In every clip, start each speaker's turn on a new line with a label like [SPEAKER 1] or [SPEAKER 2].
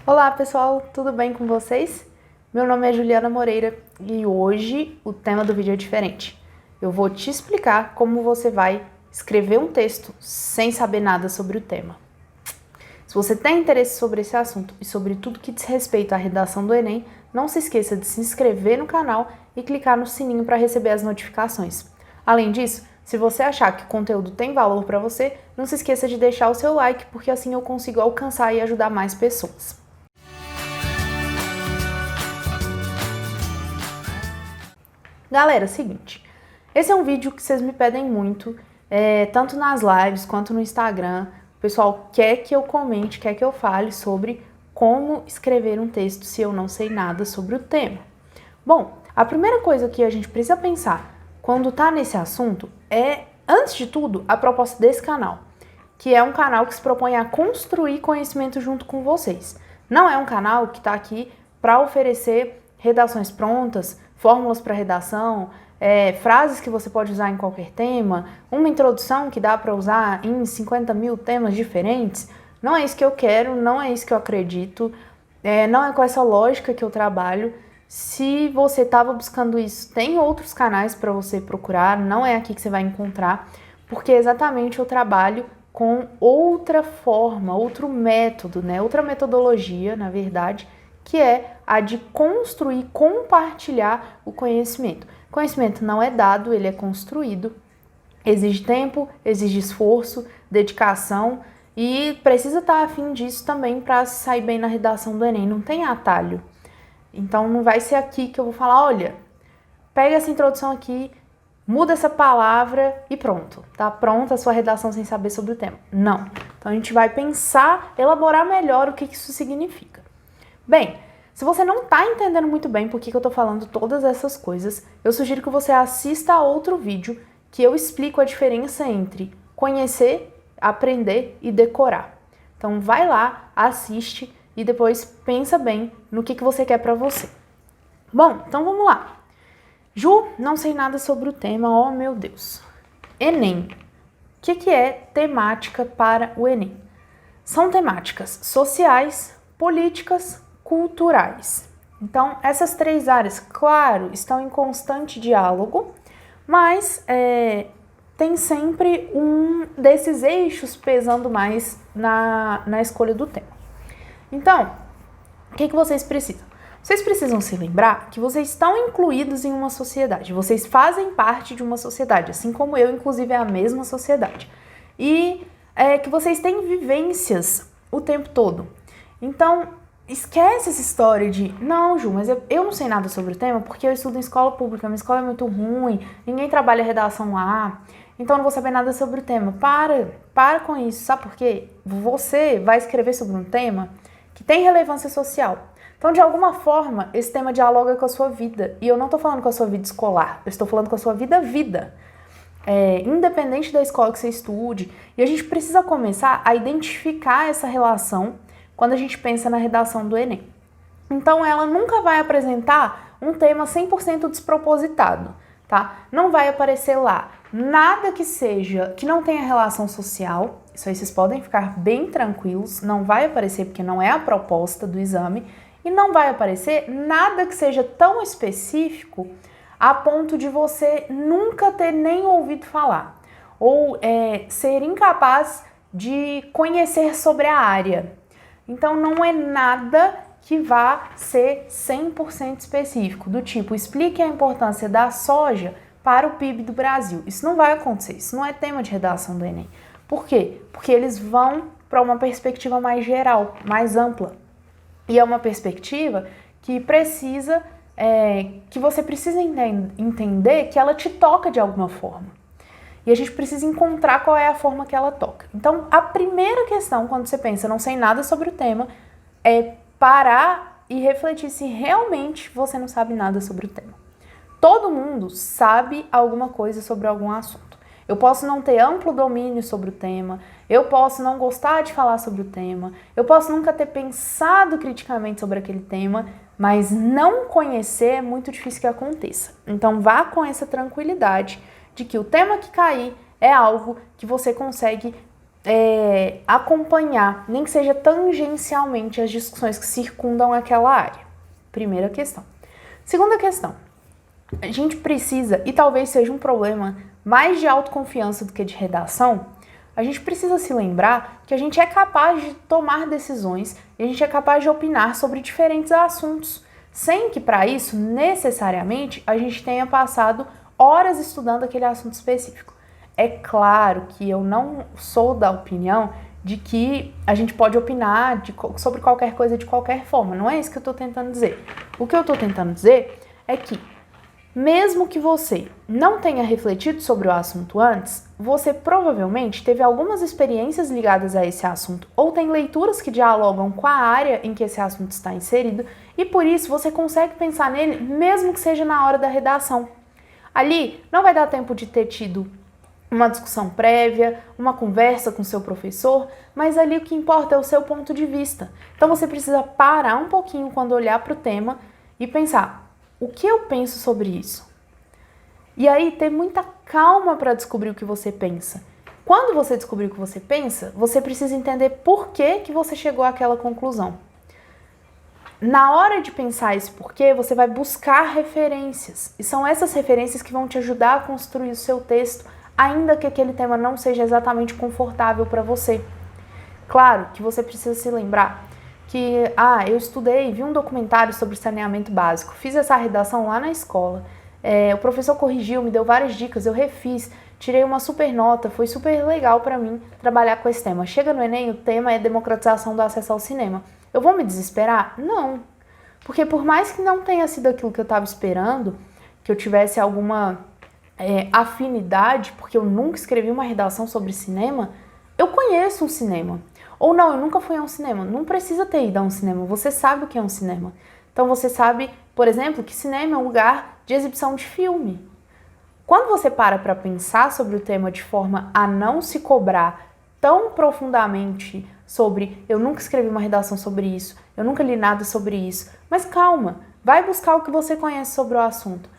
[SPEAKER 1] Olá pessoal, tudo bem com vocês? Meu nome é Juliana Moreira e hoje o tema do vídeo é diferente. Eu vou te explicar como você vai escrever um texto sem saber nada sobre o tema. Se você tem interesse sobre esse assunto e sobre tudo que diz respeito à redação do Enem, não se esqueça de se inscrever no canal e clicar no sininho para receber as notificações. Além disso, se você achar que o conteúdo tem valor para você, não se esqueça de deixar o seu like, porque assim eu consigo alcançar e ajudar mais pessoas. Galera, seguinte, esse é um vídeo que vocês me pedem muito, tanto nas lives quanto no Instagram. O pessoal quer que eu comente, quer que eu fale sobre como escrever um texto se eu não sei nada sobre o tema. Bom, a primeira coisa que a gente precisa pensar quando tá nesse assunto é, antes de tudo, a proposta desse canal, que é um canal que se propõe a construir conhecimento junto com vocês. Não é um canal que tá aqui para oferecer redações prontas, fórmulas para redação, frases que você pode usar em qualquer tema, uma introdução que dá para usar em 50 mil temas diferentes. Não é isso que eu quero, não é isso que eu acredito, não é com essa lógica que eu trabalho. Se você estava buscando isso, tem outros canais para você procurar, não é aqui que você vai encontrar, porque exatamente eu trabalho com outra forma, outro método, né? Outra metodologia, na verdade, que é a de construir, compartilhar o conhecimento. O conhecimento não é dado, ele é construído. Exige tempo, exige esforço, dedicação e precisa estar afim disso também para sair bem na redação do Enem. Não tem atalho. Então não vai ser aqui que eu vou falar, olha, pega essa introdução aqui, muda essa palavra e pronto. Tá pronta a sua redação sem saber sobre o tema. Não. Então a gente vai pensar, elaborar melhor o que isso significa. Bem, se você não está entendendo muito bem por que eu estou falando todas essas coisas, eu sugiro que você assista a outro vídeo que eu explico a diferença entre conhecer, aprender e decorar. Então vai lá, assiste e depois pensa bem no que você quer para você. Bom, então vamos lá. Ju, não sei nada sobre o tema, oh meu Deus. Enem. O que é temática para o Enem? São temáticas sociais, políticas, culturais. Então, essas três áreas, claro, estão em constante diálogo, mas tem sempre um desses eixos pesando mais na escolha do tema. Então, o que vocês precisam? Vocês precisam se lembrar que vocês estão incluídos em uma sociedade, vocês fazem parte de uma sociedade, assim como eu, inclusive, é a mesma sociedade. E que vocês têm vivências o tempo todo. Então, esquece essa história de, não, Ju, mas eu não sei nada sobre o tema porque eu estudo em escola pública, minha escola é muito ruim, ninguém trabalha redação lá, então eu não vou saber nada sobre o tema. Para com isso, sabe por quê? Você vai escrever sobre um tema que tem relevância social. Então, de alguma forma, esse tema dialoga com a sua vida. E eu não estou falando com a sua vida escolar, eu estou falando com a sua vida. Independente da escola que você estude. E a gente precisa começar a identificar essa relação quando a gente pensa na redação do Enem. Então, ela nunca vai apresentar um tema 100% despropositado, tá? Não vai aparecer lá nada que não tenha relação social. Isso aí vocês podem ficar bem tranquilos, não vai aparecer porque não é a proposta do exame. E não vai aparecer nada que seja tão específico a ponto de você nunca ter nem ouvido falar. Ou ser incapaz de conhecer sobre a área. Então não é nada que vá ser 100% específico, do tipo, explique a importância da soja para o PIB do Brasil. Isso não vai acontecer, isso não é tema de redação do Enem. Por quê? Porque eles vão para uma perspectiva mais geral, mais ampla. E é uma perspectiva que você precisa entender que ela te toca de alguma forma. E a gente precisa encontrar qual é a forma que ela toca. Então, a primeira questão, quando você pensa, não sei nada sobre o tema, é parar e refletir se realmente você não sabe nada sobre o tema. Todo mundo sabe alguma coisa sobre algum assunto. Eu posso não ter amplo domínio sobre o tema, eu posso não gostar de falar sobre o tema, eu posso nunca ter pensado criticamente sobre aquele tema, mas não conhecer é muito difícil que aconteça. Então vá com essa tranquilidade de que o tema que cair é algo que você consegue acompanhar, nem que seja tangencialmente, as discussões que circundam aquela área. Primeira questão. Segunda questão. A gente precisa, e talvez seja um problema mais de autoconfiança do que de redação, a gente precisa se lembrar que a gente é capaz de tomar decisões e a gente é capaz de opinar sobre diferentes assuntos, sem que para isso, necessariamente, a gente tenha passado horas estudando aquele assunto específico. É claro que eu não sou da opinião de que a gente pode opinar sobre qualquer coisa de qualquer forma, não é isso que eu estou tentando dizer. O que eu estou tentando dizer é que, mesmo que você não tenha refletido sobre o assunto antes, você provavelmente teve algumas experiências ligadas a esse assunto ou tem leituras que dialogam com a área em que esse assunto está inserido e por isso você consegue pensar nele mesmo que seja na hora da redação. Ali não vai dar tempo de ter tido uma discussão prévia, uma conversa com seu professor, mas ali o que importa é o seu ponto de vista. Então você precisa parar um pouquinho quando olhar para o tema e pensar: o que eu penso sobre isso? E aí ter muita calma para descobrir o que você pensa. Quando você descobrir o que você pensa, você precisa entender por que você chegou àquela conclusão. Na hora de pensar esse porquê, você vai buscar referências. E são essas referências que vão te ajudar a construir o seu texto, ainda que aquele tema não seja exatamente confortável para você. Claro que você precisa se lembrar que, eu estudei, vi um documentário sobre saneamento básico, fiz essa redação lá na escola, o professor corrigiu, me deu várias dicas, eu refiz, tirei uma super nota, foi super legal para mim trabalhar com esse tema. Chega no Enem, o tema é democratização do acesso ao cinema. Eu vou me desesperar? Não. Porque por mais que não tenha sido aquilo que eu estava esperando, que eu tivesse alguma afinidade, porque eu nunca escrevi uma redação sobre cinema, eu conheço um cinema. Ou não, eu nunca fui a um cinema. Não precisa ter ido a um cinema, você sabe o que é um cinema. Então você sabe, por exemplo, que cinema é um lugar de exibição de filme. Quando você para pensar sobre o tema de forma a não se cobrar tão profundamente sobre eu nunca escrevi uma redação sobre isso, eu nunca li nada sobre isso, mas calma, vai buscar o que você conhece sobre o assunto.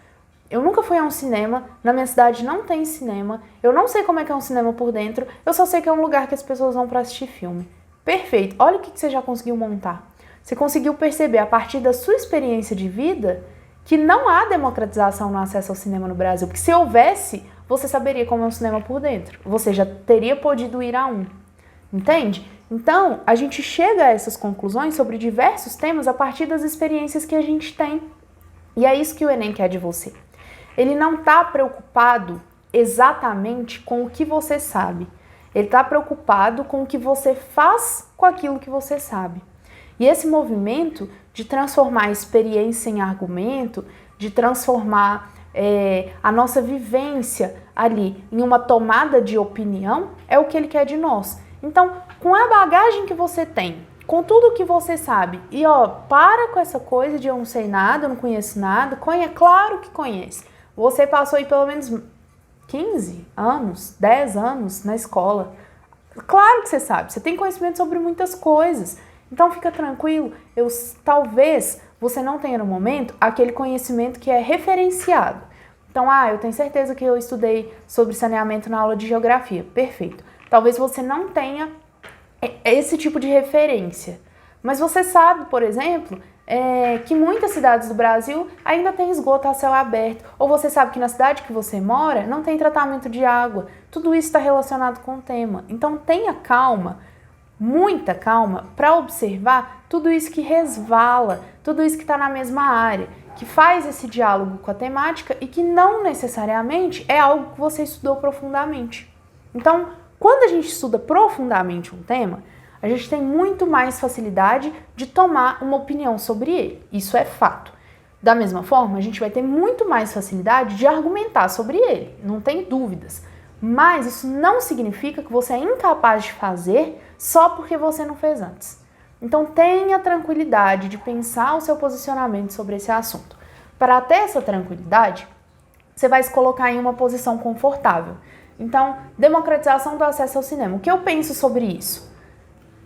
[SPEAKER 1] Eu nunca fui a um cinema, na minha cidade não tem cinema, eu não sei como é que é um cinema por dentro, eu só sei que é um lugar que as pessoas vão para assistir filme. Perfeito, olha o que você já conseguiu montar. Você conseguiu perceber a partir da sua experiência de vida que não há democratização no acesso ao cinema no Brasil, porque se houvesse, você saberia como é um cinema por dentro, você já teria podido ir a um, entende? Então, a gente chega a essas conclusões sobre diversos temas a partir das experiências que a gente tem. E é isso que o Enem quer de você. Ele não está preocupado exatamente com o que você sabe. Ele está preocupado com o que você faz com aquilo que você sabe. E esse movimento de transformar a experiência em argumento, de transformar a nossa vivência ali em uma tomada de opinião, é o que ele quer de nós. Então, com a bagagem que você tem, com tudo que você sabe, e para com essa coisa de eu não sei nada, eu não conheço nada, claro que conhece. Você passou aí pelo menos 15 anos, 10 anos na escola. Claro que você sabe, você tem conhecimento sobre muitas coisas. Então fica tranquilo, talvez você não tenha no momento aquele conhecimento que é referenciado. Então, eu tenho certeza que eu estudei sobre saneamento na aula de geografia. Perfeito. Talvez você não tenha esse tipo de referência. Mas você sabe, por exemplo, que muitas cidades do Brasil ainda tem esgoto a céu aberto. Ou você sabe que na cidade que você mora não tem tratamento de água. Tudo isso está relacionado com o tema. Então tenha calma, muita calma, para observar tudo isso que resvala, tudo isso que está na mesma área, que faz esse diálogo com a temática e que não necessariamente é algo que você estudou profundamente. Então, quando a gente estuda profundamente um tema, a gente tem muito mais facilidade de tomar uma opinião sobre ele. Isso é fato. Da mesma forma, a gente vai ter muito mais facilidade de argumentar sobre ele, não tem dúvidas. Mas isso não significa que você é incapaz de fazer só porque você não fez antes. Então tenha tranquilidade de pensar o seu posicionamento sobre esse assunto. Para ter essa tranquilidade, você vai se colocar em uma posição confortável. Então, democratização do acesso ao cinema. O que eu penso sobre isso?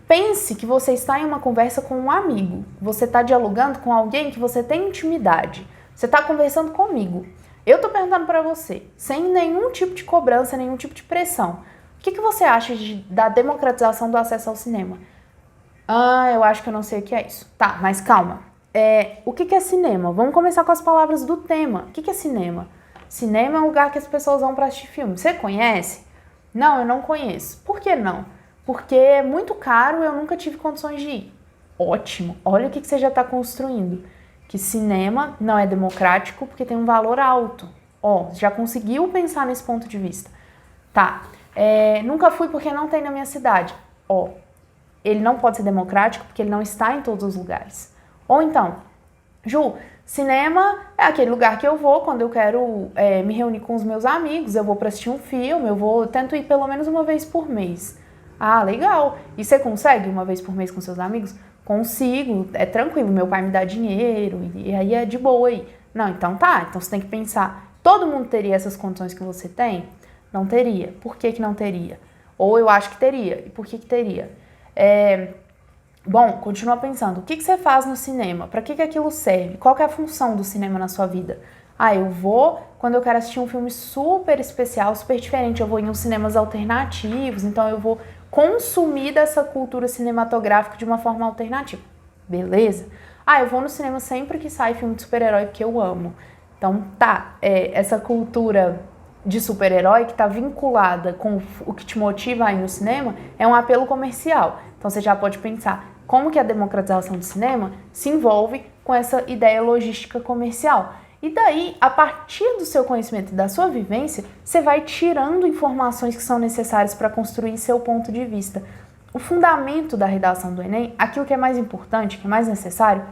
[SPEAKER 1] Pense que você está em uma conversa com um amigo. Você está dialogando com alguém que você tem intimidade. Você está conversando comigo. Eu estou perguntando para você, sem nenhum tipo de cobrança, nenhum tipo de pressão. O que você acha da democratização do acesso ao cinema? Ah, eu acho que eu não sei o que é isso. Tá, mas calma. O que é cinema? Vamos começar com as palavras do tema. O que é cinema? Cinema é um lugar que as pessoas vão para assistir filme. Você conhece? Não, eu não conheço. Por que não? Porque é muito caro e eu nunca tive condições de ir. Ótimo. Olha o que você já está construindo. Que cinema não é democrático porque tem um valor alto. Já conseguiu pensar nesse ponto de vista. Tá. Nunca fui porque não tem na minha cidade. Ele não pode ser democrático porque ele não está em todos os lugares. Ou então, Ju, cinema é aquele lugar que eu vou quando eu quero me reunir com os meus amigos, eu vou para assistir um filme, eu tento ir pelo menos uma vez por mês. Ah, legal. E você consegue uma vez por mês com seus amigos? Consigo, é tranquilo, meu pai me dá dinheiro e aí é de boa aí. Não, então tá, então você tem que pensar, todo mundo teria essas condições que você tem? Não teria. Por que não teria? Ou eu acho que teria. E por que teria? Bom, continua pensando. O que você faz no cinema? Para que aquilo serve? Qual que é a função do cinema na sua vida? Eu vou quando eu quero assistir um filme super especial, super diferente. Eu vou em uns cinemas alternativos, então eu vou consumir dessa cultura cinematográfica de uma forma alternativa. Beleza? Eu vou no cinema sempre que sai filme de super-herói porque eu amo. Então tá, essa cultura de super-herói que está vinculada com o que te motiva a ir no cinema é um apelo comercial. Então você já pode pensar como que a democratização do cinema se envolve com essa ideia logística comercial. E daí, a partir do seu conhecimento e da sua vivência, você vai tirando informações que são necessárias para construir seu ponto de vista. O fundamento da redação do Enem, aquilo que é mais importante, que é mais necessário,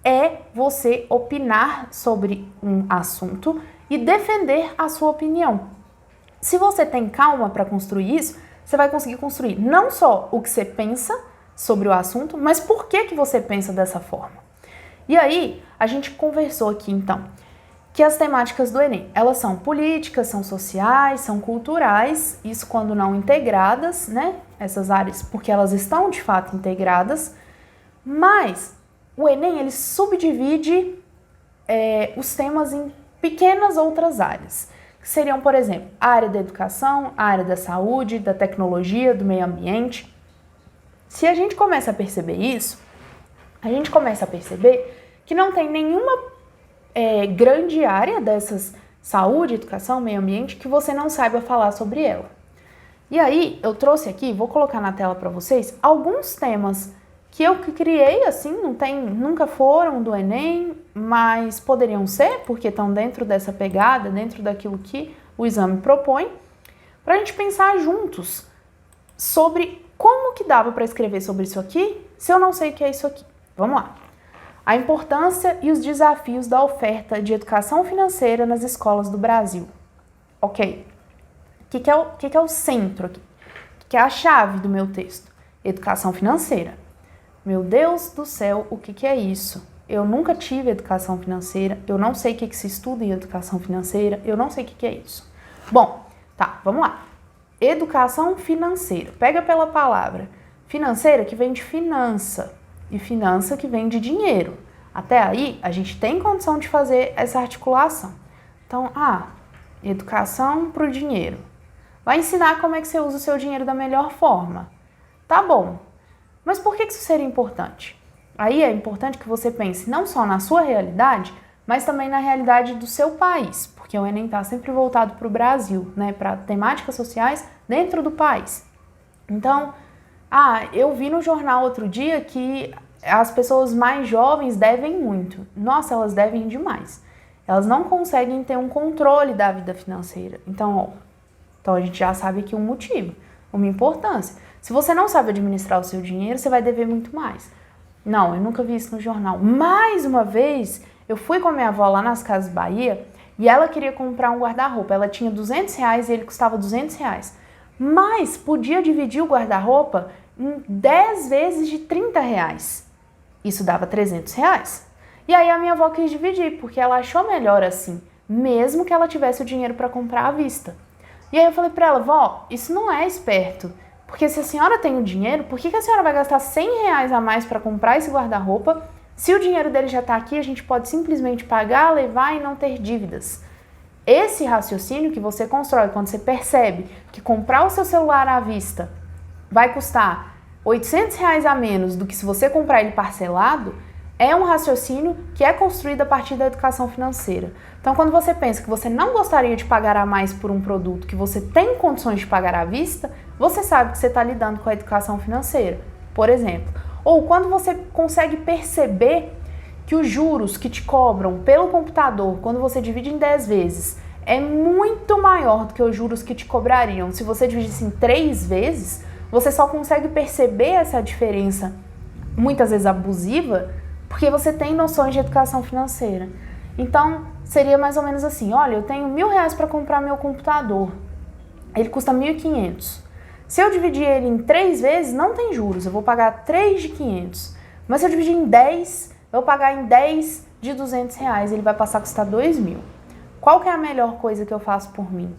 [SPEAKER 1] é você opinar sobre um assunto e defender a sua opinião. Se você tem calma para construir isso, você vai conseguir construir não só o que você pensa sobre o assunto, mas por que você pensa dessa forma. E aí, a gente conversou aqui então, que as temáticas do Enem, elas são políticas, são sociais, são culturais, isso quando não integradas, né? Essas áreas, porque elas estão de fato integradas, mas o Enem, ele subdivide os temas em pequenas outras áreas, que seriam, por exemplo, a área da educação, a área da saúde, da tecnologia, do meio ambiente. Se a gente começa a perceber isso, a gente começa a perceber que não tem nenhuma grande área dessas saúde, educação, meio ambiente que você não saiba falar sobre ela. E aí, eu trouxe aqui, vou colocar na tela para vocês, alguns temas que eu criei, assim, nunca foram do Enem, mas poderiam ser, porque estão dentro dessa pegada, dentro daquilo que o exame propõe, para a gente pensar juntos sobre como que dava para escrever sobre isso aqui, se eu não sei o que é isso aqui. Vamos lá. A importância e os desafios da oferta de educação financeira nas escolas do Brasil. Ok. O que é o centro aqui? O que é a chave do meu texto? Educação financeira. Meu Deus do céu, o que é isso? Eu nunca tive educação financeira, eu não sei o que se estuda em educação financeira, eu não sei o que é isso. Bom, tá, vamos lá. Educação financeira. Pega pela palavra. Financeira que vem de finança e finança que vem de dinheiro. Até aí, a gente tem condição de fazer essa articulação. Então, educação para o dinheiro. Vai ensinar como é que você usa o seu dinheiro da melhor forma. Tá bom. Mas por que isso seria importante? Aí é importante que você pense não só na sua realidade, mas também na realidade do seu país, porque o Enem está sempre voltado para o Brasil, né, para temáticas sociais dentro do país. Então, eu vi no jornal outro dia que as pessoas mais jovens devem muito. Nossa, elas devem demais. Elas não conseguem ter um controle da vida financeira. Então a gente já sabe aqui um motivo, uma importância. Se você não sabe administrar o seu dinheiro, você vai dever muito mais. Não, eu nunca vi isso no jornal. Mais uma vez, eu fui com a minha avó lá nas Casas Bahia e ela queria comprar um guarda-roupa. Ela tinha R$200 e ele custava R$200. Mas podia dividir o guarda-roupa em 10 vezes de R$30. Isso dava R$300. E aí a minha avó quis dividir, porque ela achou melhor assim, mesmo que ela tivesse o dinheiro para comprar à vista. E aí eu falei para ela, vó, isso não é esperto. Porque se a senhora tem o dinheiro, por que a senhora vai gastar R$100 a mais para comprar esse guarda-roupa? Se o dinheiro dele já está aqui, a gente pode simplesmente pagar, levar e não ter dívidas. Esse raciocínio que você constrói quando você percebe que comprar o seu celular à vista vai custar R$ 800 a menos do que se você comprar ele parcelado, é um raciocínio que é construído a partir da educação financeira. Então, quando você pensa que você não gostaria de pagar a mais por um produto que você tem condições de pagar à vista, você sabe que você está lidando com a educação financeira, por exemplo. Ou quando você consegue perceber que os juros que te cobram pelo computador, quando você divide em 10 vezes, é muito maior do que os juros que te cobrariam se você dividisse em 3 vezes, você só consegue perceber essa diferença, muitas vezes abusiva, porque você tem noções de educação financeira. Então, seria mais ou menos assim, olha, eu tenho R$ 1.000 para comprar meu computador, ele custa 1.500. Se eu dividir ele em 3 vezes, não tem juros, eu vou pagar 3 de 500. Mas se eu dividir em 10, eu vou pagar em 10 de R$ 200, ele vai passar a custar 2.000. Qual que é a melhor coisa que eu faço por mim?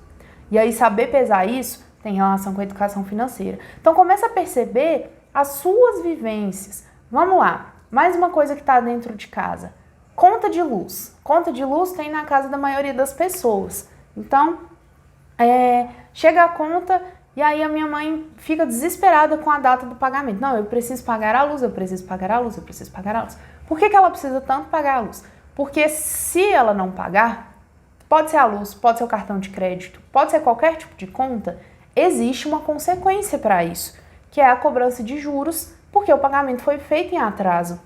[SPEAKER 1] E aí, saber pesar isso tem relação com a educação financeira. Então, começa a perceber as suas vivências. Vamos lá, mais uma coisa que está dentro de casa. Conta de luz. Conta de luz tem na casa da maioria das pessoas. Então, chega a conta e aí a minha mãe fica desesperada com a data do pagamento. Não, eu preciso pagar a luz, eu preciso pagar a luz, eu preciso pagar a luz. Por que ela precisa tanto pagar a luz? Porque se ela não pagar, pode ser a luz, pode ser o cartão de crédito, pode ser qualquer tipo de conta, existe uma consequência para isso, que é a cobrança de juros, porque o pagamento foi feito em atraso.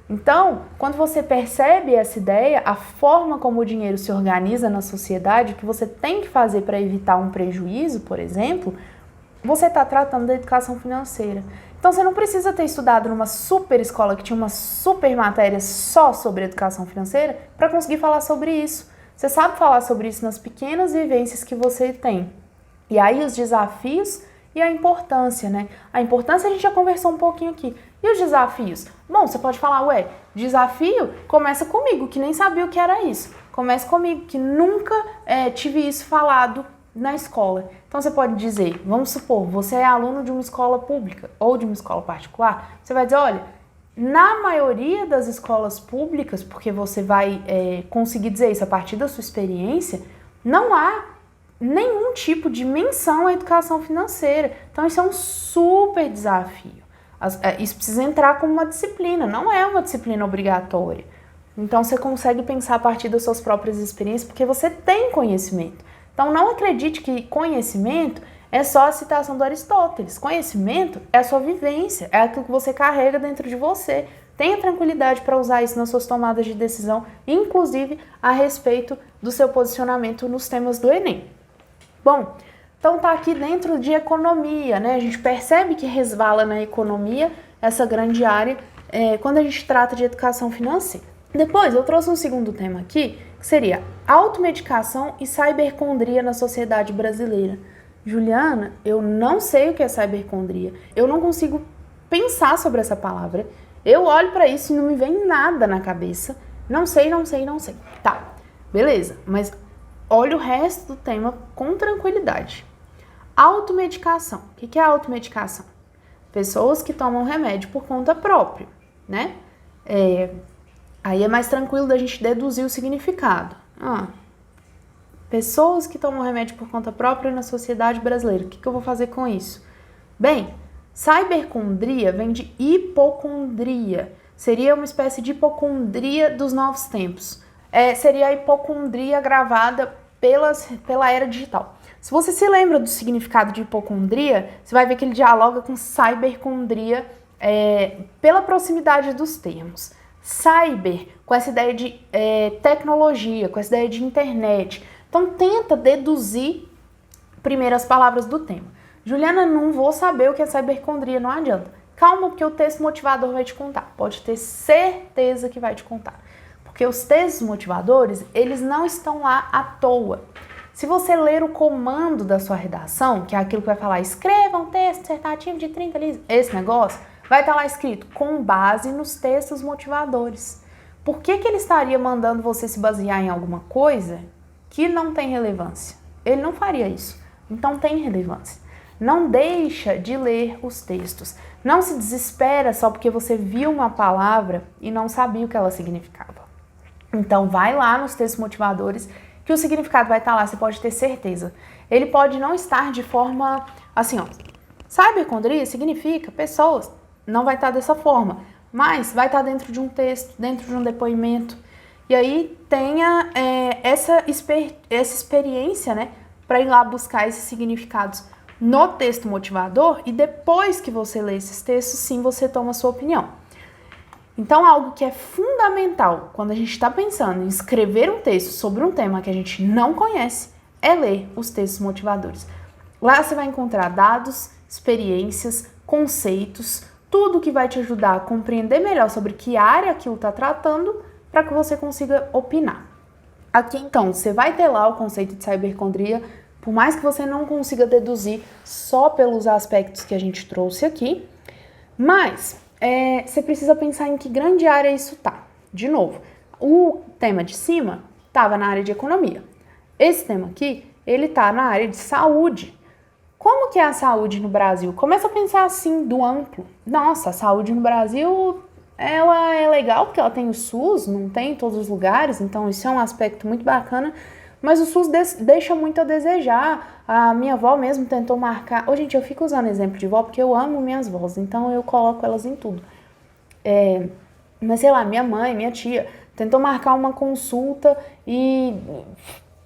[SPEAKER 1] Então, quando você percebe essa ideia, a forma como o dinheiro se organiza na sociedade, o que você tem que fazer para evitar um prejuízo, por exemplo, você está tratando da educação financeira. Então, você não precisa ter estudado numa super escola que tinha uma super matéria só sobre educação financeira para conseguir falar sobre isso. Você sabe falar sobre isso nas pequenas vivências que você tem. E aí, os desafios e a importância, né? A importância a gente já conversou um pouquinho aqui. E os desafios? Bom, você pode falar, ué, desafio começa comigo, que nem sabia o que era isso. Começa comigo, que nunca tive isso falado na escola. Então, você pode dizer, vamos supor, você é aluno de uma escola pública ou de uma escola particular, você vai dizer, olha, na maioria das escolas públicas, porque você vai conseguir dizer isso a partir da sua experiência, não há nenhum tipo de menção à educação financeira. Então, isso é um super desafio. Isso precisa entrar como uma disciplina, não é uma disciplina obrigatória. Então, você consegue pensar a partir das suas próprias experiências, porque você tem conhecimento. Então, não acredite que conhecimento é só a citação do Aristóteles. Conhecimento é a sua vivência, é aquilo que você carrega dentro de você. Tenha tranquilidade para usar isso nas suas tomadas de decisão, inclusive a respeito do seu posicionamento nos temas do Enem. Bom, então tá aqui dentro de economia, né? A gente percebe que resvala na economia essa grande área quando a gente trata de educação financeira. Depois, eu trouxe um segundo tema aqui, que seria automedicação e cibercondria na sociedade brasileira. Juliana, eu não sei o que é cibercondria. Eu não consigo pensar sobre essa palavra. Eu olho para isso e não me vem nada na cabeça. Não sei. Tá, beleza, mas olha o resto do tema com tranquilidade. Automedicação. O que é automedicação? Pessoas que tomam remédio por conta própria, né? Aí é mais tranquilo da gente deduzir o significado. Pessoas que tomam remédio por conta própria na sociedade brasileira. O que eu vou fazer com isso? Bem, cibercondria vem de hipocondria. Seria uma espécie de hipocondria dos novos tempos. Seria a hipocondria agravada pela era digital. Se você se lembra do significado de hipocondria, você vai ver que ele dialoga com cibercondria pela proximidade dos termos. Cyber, com essa ideia de tecnologia, com essa ideia de internet. Então, tenta deduzir primeiro as palavras do tema. Juliana, não vou saber o que é cibercondria, não adianta. Calma, porque o texto motivador vai te contar. Pode ter certeza que vai te contar. Porque os textos motivadores, eles não estão lá à toa. Se você ler o comando da sua redação, que é aquilo que vai falar, escreva um texto dissertativo de 30 linhas, esse negócio, vai estar lá escrito, com base nos textos motivadores. Por que ele estaria mandando você se basear em alguma coisa que não tem relevância? Ele não faria isso. Então tem relevância. Não deixa de ler os textos. Não se desespera só porque você viu uma palavra e não sabia o que ela significava. Então vai lá nos textos motivadores que o significado vai estar lá, você pode ter certeza. Ele pode não estar de forma assim, ó. Sabe, significa pessoas. Não vai estar dessa forma, mas vai estar dentro de um texto, dentro de um depoimento. E aí tenha essa experiência, né, para ir lá buscar esses significados no texto motivador e depois que você lê esses textos, sim, você toma a sua opinião. Então, algo que é fundamental quando a gente está pensando em escrever um texto sobre um tema que a gente não conhece é ler os textos motivadores. Lá você vai encontrar dados, experiências, conceitos, tudo que vai te ajudar a compreender melhor sobre que área aquilo está tratando para que você consiga opinar. Aqui, então, você vai ter lá o conceito de cibercondria, por mais que você não consiga deduzir só pelos aspectos que a gente trouxe aqui, mas você precisa pensar em que grande área isso tá. De novo, o tema de cima estava na área de economia. Esse tema aqui, ele tá na área de saúde. Como que é a saúde no Brasil? Começa a pensar assim, do amplo. Nossa, a saúde no Brasil, ela é legal porque ela tem o SUS, não tem em todos os lugares, então isso é um aspecto muito bacana, mas o SUS deixa muito a desejar. A minha avó mesmo tentou marcar... Gente, eu fico usando exemplo de vó porque eu amo minhas vós, então eu coloco elas em tudo. Mas sei lá, minha mãe, minha tia, tentou marcar uma consulta e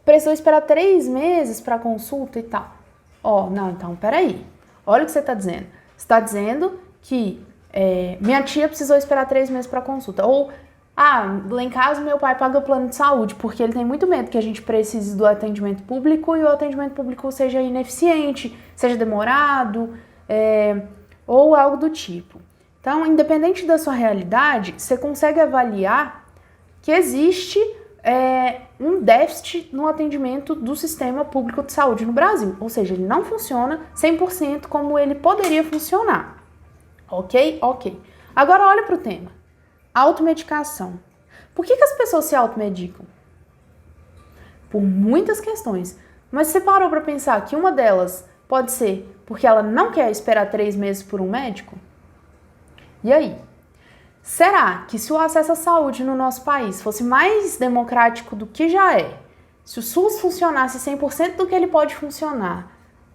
[SPEAKER 1] precisou esperar 3 meses para consulta e tal. Não, então, peraí. Olha o que você está dizendo. Você está dizendo que minha tia precisou esperar 3 meses para consulta. Ou, lá em casa meu pai paga o plano de saúde, porque ele tem muito medo que a gente precise do atendimento público e o atendimento público seja ineficiente, seja demorado, ou algo do tipo. Então, independente da sua realidade, você consegue avaliar que existe um déficit no atendimento do sistema público de saúde no Brasil. Ou seja, ele não funciona 100% como ele poderia funcionar. Ok? Ok. Agora olha para o tema. Automedicação. Por que as pessoas se automedicam? Por muitas questões. Mas você parou para pensar que uma delas pode ser porque ela não quer esperar 3 meses por um médico? E aí? Será que se o acesso à saúde no nosso país fosse mais democrático do que já é, se o SUS funcionasse 100% do que ele pode funcionar,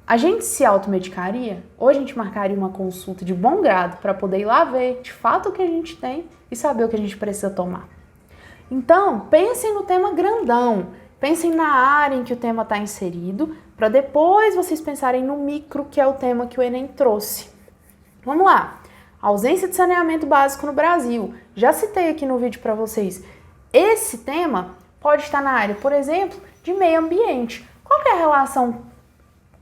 [SPEAKER 1] a gente se automedicaria? Ou a gente marcaria uma consulta de bom grado para poder ir lá ver de fato o que a gente tem e saber o que a gente precisa tomar? Então, pensem no tema grandão, pensem na área em que o tema está inserido, para depois vocês pensarem no micro, que é o tema que o Enem trouxe. Vamos lá. Ausência de saneamento básico no Brasil. Já citei aqui no vídeo para vocês. Esse tema pode estar na área, por exemplo, de meio ambiente. Qual que é a relação?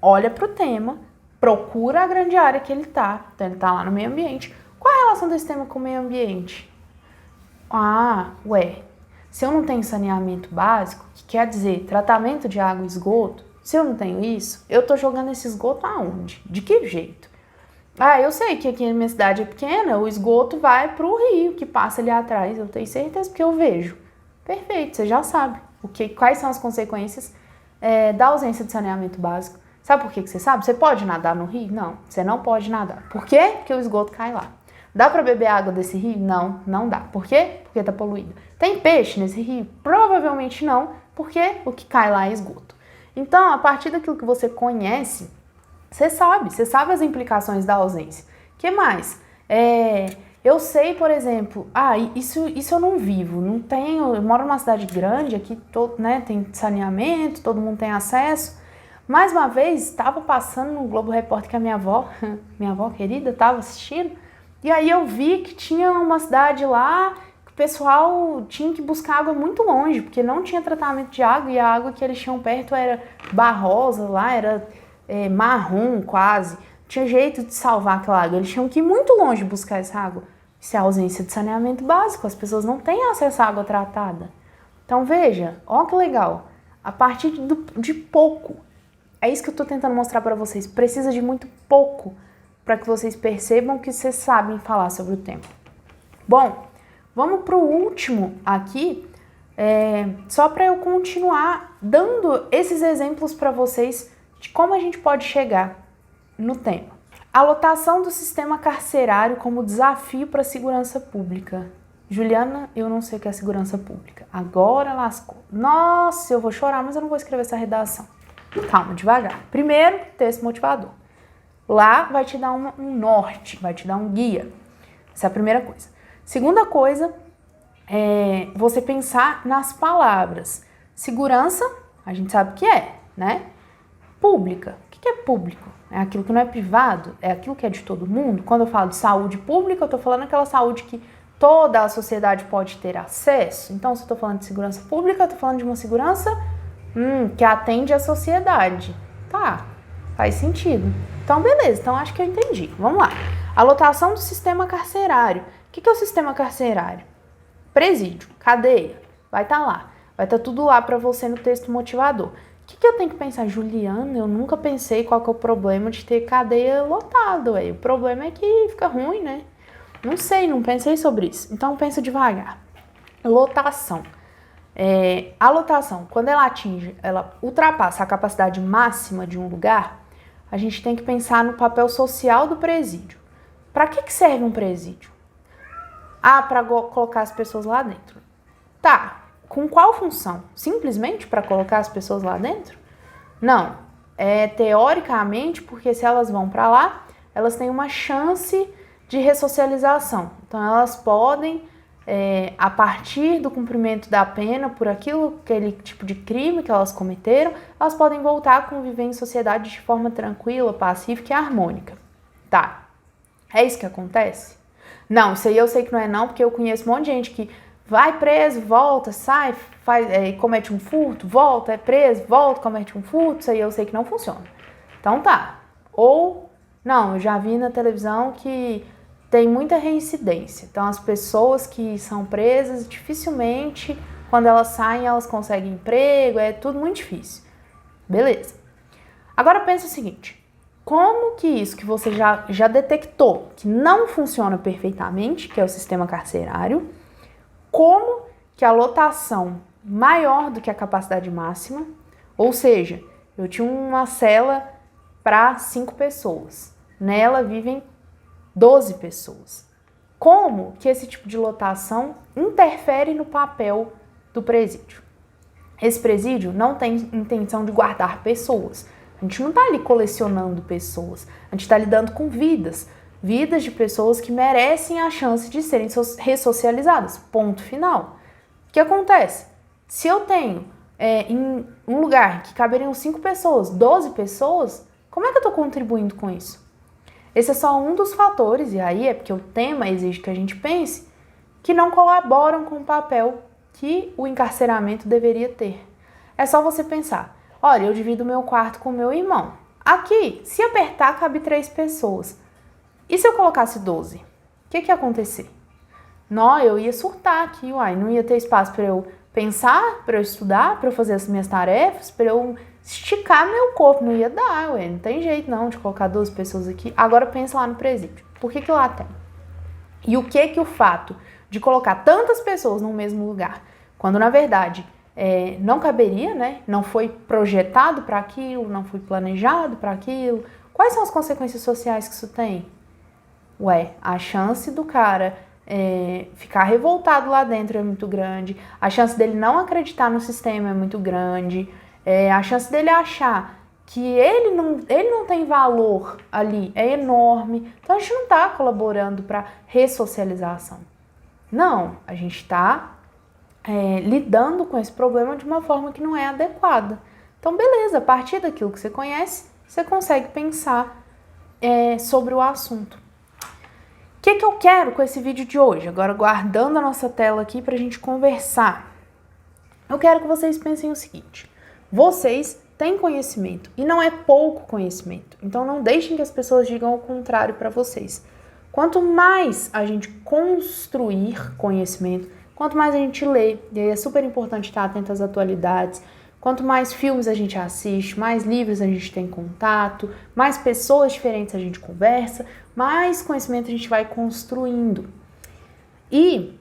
[SPEAKER 1] Olha para o tema, procura a grande área que ele está lá no meio ambiente. Qual é a relação desse tema com o meio ambiente? Se eu não tenho saneamento básico, que quer dizer tratamento de água e esgoto, se eu não tenho isso, eu estou jogando esse esgoto aonde? De que jeito? Eu sei que aqui na minha cidade é pequena, o esgoto vai para o rio que passa ali atrás, eu tenho certeza porque eu vejo. Perfeito, você já sabe quais são as consequências da ausência de saneamento básico. Sabe por que você sabe? Você pode nadar no rio? Não, você não pode nadar. Por quê? Porque o esgoto cai lá. Dá para beber água desse rio? Não, não dá. Por quê? Porque está poluído. Tem peixe nesse rio? Provavelmente não, porque o que cai lá é esgoto. Então, a partir daquilo que você conhece, você sabe as implicações da ausência. O que mais? Eu sei, por exemplo, isso eu não vivo, não tenho, eu moro numa cidade grande, aqui tem saneamento, todo mundo tem acesso. Mais uma vez, estava passando no Globo Repórter que a minha avó querida, estava assistindo, e aí eu vi que tinha uma cidade lá que o pessoal tinha que buscar água muito longe, porque não tinha tratamento de água, e a água que eles tinham perto era barrosa lá, era marrom quase, tinha jeito de salvar aquela água, eles tinham que ir muito longe buscar essa água. Isso é a ausência de saneamento básico, as pessoas não têm acesso à água tratada. Então veja, ó que legal, a partir de pouco, é isso que eu estou tentando mostrar para vocês, precisa de muito pouco para que vocês percebam que vocês sabem falar sobre o tema. Bom, vamos para o último aqui, só para eu continuar dando esses exemplos para vocês de como a gente pode chegar no tema. A lotação do sistema carcerário como desafio para a segurança pública. Juliana, eu não sei o que é segurança pública. Agora lascou. Nossa, eu vou chorar, mas eu não vou escrever essa redação. Calma, devagar. Primeiro, texto motivador. Lá vai te dar um norte, vai te dar um guia. Essa é a primeira coisa. Segunda coisa é você pensar nas palavras. Segurança, a gente sabe o que é, né? Pública. O que é público? É aquilo que não é privado? É aquilo que é de todo mundo? Quando eu falo de saúde pública, eu tô falando aquela saúde que toda a sociedade pode ter acesso. Então, se eu tô falando de segurança pública, eu tô falando de uma segurança que atende a sociedade. Tá, faz sentido. Então, beleza. Então, acho que eu entendi. Vamos lá. A lotação do sistema carcerário. O que é o sistema carcerário? Presídio, cadeia. Vai estar lá. Vai estar tudo lá para você no texto motivador. O que eu tenho que pensar? Juliana, eu nunca pensei qual que é o problema de ter cadeia lotada. O problema é que fica ruim, né? Não sei, não pensei sobre isso. Então, pensa devagar. Lotação. A lotação, quando ela ultrapassa a capacidade máxima de um lugar, a gente tem que pensar no papel social do presídio. Para que serve um presídio? Para colocar as pessoas lá dentro. Tá, com qual função? Simplesmente para colocar as pessoas lá dentro? Não, teoricamente, porque se elas vão para lá, elas têm uma chance de ressocialização. Então, elas podem, a partir do cumprimento da pena por aquele tipo de crime que elas cometeram, elas podem voltar a conviver em sociedade de forma tranquila, pacífica e harmônica. Tá, é isso que acontece? Não, isso aí eu sei que não é não, porque eu conheço um monte de gente que vai preso, volta, sai, comete um furto, volta, é preso, volta, comete um furto, isso aí eu sei que não funciona. Então tá. Ou, não, eu já vi na televisão que tem muita reincidência. Então as pessoas que são presas, dificilmente, quando elas saem, elas conseguem emprego, é tudo muito difícil. Beleza. Agora pensa o seguinte, como que isso que você já detectou que não funciona perfeitamente, que é o sistema carcerário, como que a lotação maior do que a capacidade máxima, ou seja, eu tinha uma cela para 5 pessoas, nela vivem 12 pessoas. Como que esse tipo de lotação interfere no papel do presídio? Esse presídio não tem intenção de guardar pessoas. A gente não está ali colecionando pessoas, a gente está lidando com vidas de pessoas que merecem a chance de serem ressocializadas, ponto final. O que acontece? Se eu tenho em um lugar que caberiam 5 pessoas, 12 pessoas, como é que eu estou contribuindo com isso? Esse é só um dos fatores, e aí é porque o tema exige que a gente pense, que não colaboram com o papel que o encarceramento deveria ter. É só você pensar, olha, eu divido meu quarto com meu irmão. Aqui, se apertar, cabe 3 pessoas. E se eu colocasse 12? O que ia acontecer? Não, eu ia surtar aqui, não ia ter espaço para eu pensar, para eu estudar, para eu fazer as minhas tarefas, para eu esticar meu corpo. Não ia dar, não tem jeito não de colocar 12 pessoas aqui. Agora pensa lá no presídio. Por que lá tem? E o que o fato de colocar tantas pessoas no mesmo lugar, quando na verdade não caberia, né? Não foi projetado para aquilo, não foi planejado para aquilo. Quais são as consequências sociais que isso tem? A chance do cara ficar revoltado lá dentro é muito grande, a chance dele não acreditar no sistema é muito grande, a chance dele achar que ele não tem valor ali é enorme. Então a gente não está colaborando para ressocialização. Não, a gente está lidando com esse problema de uma forma que não é adequada. Então beleza, a partir daquilo que você conhece, você consegue pensar sobre o assunto. O que eu quero com esse vídeo de hoje? Agora guardando a nossa tela aqui para a gente conversar. Eu quero que vocês pensem o seguinte. Vocês têm conhecimento e não é pouco conhecimento. Então não deixem que as pessoas digam o contrário para vocês. Quanto mais a gente construir conhecimento, quanto mais a gente lê, e aí é super importante estar atento às atualidades, quanto mais filmes a gente assiste, mais livros a gente tem contato, mais pessoas diferentes a gente conversa, mais conhecimento a gente vai construindo. E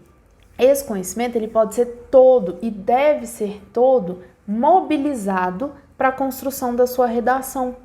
[SPEAKER 1] esse conhecimento ele pode ser todo e deve ser todo mobilizado para a construção da sua redação.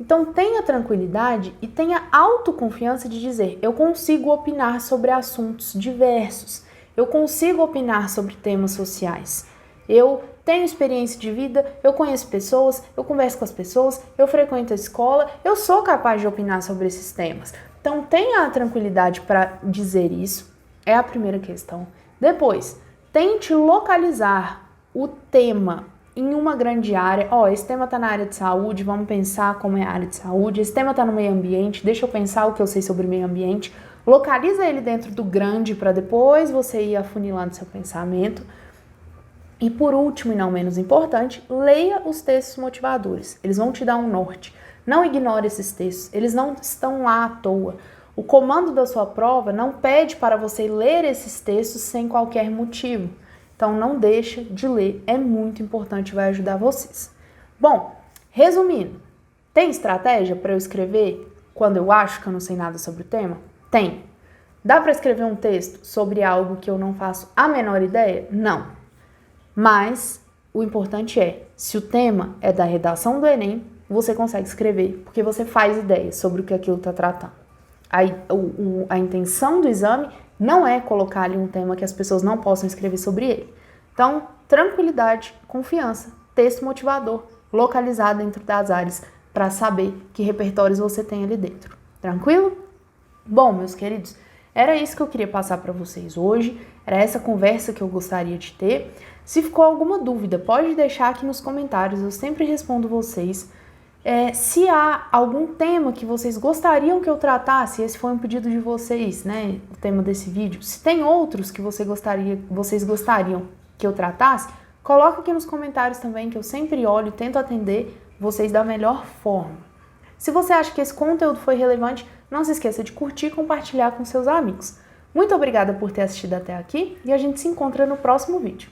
[SPEAKER 1] Então tenha tranquilidade e tenha autoconfiança de dizer, eu consigo opinar sobre assuntos diversos. eu consigo opinar sobre temas sociais. Eu tenho experiência de vida, eu conheço pessoas, eu converso com as pessoas, eu frequento a escola, eu sou capaz de opinar sobre esses temas. Então tenha a tranquilidade para dizer isso, é a primeira questão. Depois, tente localizar o tema em uma grande área. Esse tema está na área de saúde, vamos pensar como é a área de saúde. Esse tema está no meio ambiente, deixa eu pensar o que eu sei sobre meio ambiente. Localiza ele dentro do grande para depois você ir afunilando seu pensamento. E por último, e não menos importante, leia os textos motivadores. Eles vão te dar um norte. Não ignore esses textos, eles não estão lá à toa. O comando da sua prova não pede para você ler esses textos sem qualquer motivo. Então não deixa de ler, é muito importante, vai ajudar vocês. Bom, resumindo, tem estratégia para eu escrever quando eu acho que eu não sei nada sobre o tema? Tem. Dá para escrever um texto sobre algo que eu não faço a menor ideia? Não. Mas o importante é, se o tema é da redação do Enem, você consegue escrever, porque você faz ideia sobre o que aquilo está tratando. A intenção do exame não é colocar ali um tema que as pessoas não possam escrever sobre ele. Então, tranquilidade, confiança, texto motivador, localizado dentro das áreas, para saber que repertórios você tem ali dentro. Tranquilo? Bom, meus queridos, era isso que eu queria passar para vocês hoje, era essa conversa que eu gostaria de ter. Se ficou alguma dúvida, pode deixar aqui nos comentários, eu sempre respondo vocês. Se há algum tema que vocês gostariam que eu tratasse, esse foi um pedido de vocês, né, o tema desse vídeo. Se tem outros que vocês gostariam que eu tratasse, coloca aqui nos comentários também, que eu sempre olho e tento atender vocês da melhor forma. Se você acha que esse conteúdo foi relevante, não se esqueça de curtir e compartilhar com seus amigos. Muito obrigada por ter assistido até aqui e a gente se encontra no próximo vídeo.